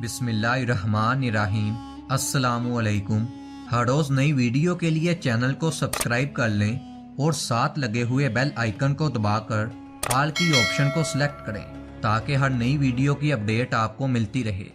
بسم اللہ الرحمن الرحیم۔ السلام علیکم۔ ہر روز نئی ویڈیو کے لیے چینل کو سبسکرائب کر لیں اور ساتھ لگے ہوئے بیل آئیکن کو دبا کر آل کی آپشن کو سلیکٹ کریں تاکہ ہر نئی ویڈیو کی اپڈیٹ آپ کو ملتی رہے۔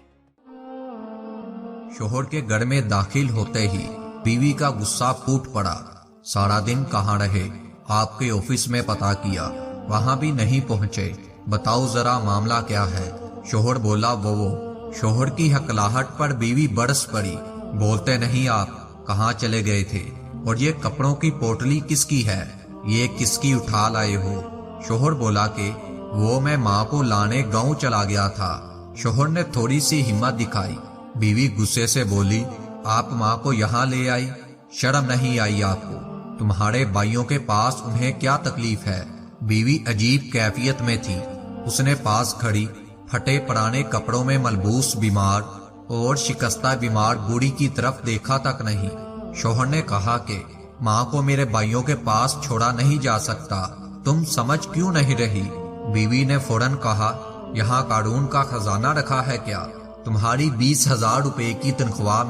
شوہر کے گھر میں داخل ہوتے ہی بیوی کا غصہ پھوٹ پڑا۔ سارا دن کہاں رہے؟ آپ کے آفس میں پتہ کیا، وہاں بھی نہیں پہنچے، بتاؤ ذرا معاملہ کیا ہے؟ شوہر بولا وہ شوہر کی ہکلاہٹ پر بیوی برس پڑی۔ بولتے نہیں آپ کہاں چلے گئے تھے؟ اور یہ کپڑوں کی پوٹلی کس کی ہے؟ یہ کس کی اٹھا لائے ہو؟ شوہر بولا کہ وہ میں ماں کو لانے گاؤں چلا گیا تھا۔ شوہر نے تھوڑی سی ہمت دکھائی۔ بیوی غصے سے بولی آپ ماں کو یہاں لے آئی؟ شرم نہیں آئی آپ کو؟ تمہارے بھائیوں کے پاس انہیں کیا تکلیف ہے؟ بیوی عجیب کیفیت میں تھی۔ اس نے پاس کھڑی پھٹے پرانے کپڑوں میں ملبوس بیمار اور شکستہ بیمار بوڑھی کی طرف دیکھا تک نہیں۔ شوہر نے کہا کہ ماں کو میرے بھائیوں کے پاس چھوڑا نہیں جا سکتا، تم سمجھ کیوں نہیں رہی؟ بیوی نے فوراً کہا یہاں قارون کا خزانہ رکھا ہے کیا؟ تمہاری 20,000 روپے کی تنخواہ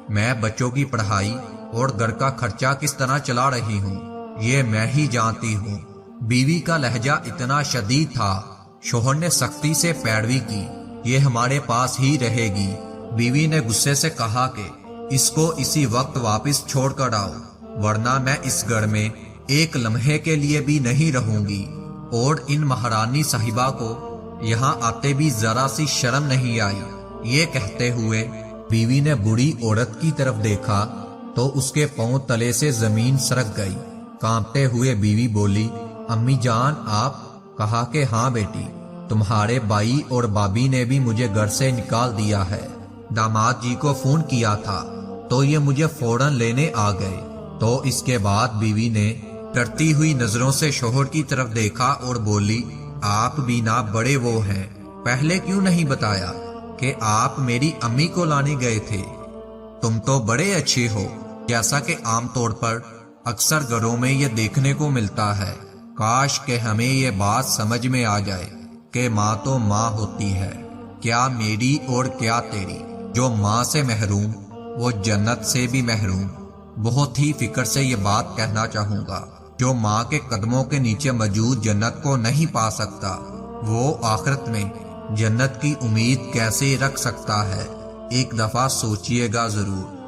میں بچوں کی پڑھائی اور گھر کا خرچہ کس طرح چلا رہی ہوں یہ میں ہی جانتی ہوں۔ بیوی کا لہجہ اتنا شدید تھا، شوہر نے سختی سے پیروی کی۔ یہ ہمارے پاس ہی رہے گی۔ بیوی نے غصے سے کہا کہ اس کو اسی وقت واپس چھوڑ کر آؤ، ورنہ میں اس گھر میں ایک لمحے کے لیے بھی نہیں رہوں گی۔ اور ان مہارانی صاحبہ کو یہاں آتے بھی ذرا سی شرم نہیں آئی۔ یہ کہتے ہوئے بیوی نے بوڑھی عورت کی طرف دیکھا تو اس کے پاؤں تلے سے زمین سرک گئی۔ کانپتے ہوئے بیوی بولی امی جان آپ؟ کہا کہ ہاں بیٹی، تمہارے بھائی اور بھابھی نے بھی مجھے گھر سے نکال دیا ہے۔ داماد جی کو فون کیا تھا تو یہ مجھے فوراً لینے آ گئے۔ تو اس کے بعد بیوی نے ڈرتی ہوئی نظروں سے شوہر کی طرف دیکھا اور بولی آپ بھی نہ بڑے وہ ہیں، پہلے کیوں نہیں بتایا کہ آپ میری امی کو لانے گئے تھے؟ تم تو بڑے اچھے ہو، جیسا کہ عام طور پر اکثر گھروں میں یہ دیکھنے کو ملتا ہے۔ کاش کہ ہمیں یہ بات سمجھ میں آ جائے کہ ماں تو ماں ہوتی ہے، کیا میری اور کیا تیری۔ جو ماں سے محروم وہ جنت سے بھی محروم۔ بہت ہی فکر سے یہ بات کہنا چاہوں گا، جو ماں کے قدموں کے نیچے موجود جنت کو نہیں پا سکتا، وہ آخرت میں جنت کی امید کیسے رکھ سکتا ہے؟ ایک دفعہ سوچئے گا ضرور۔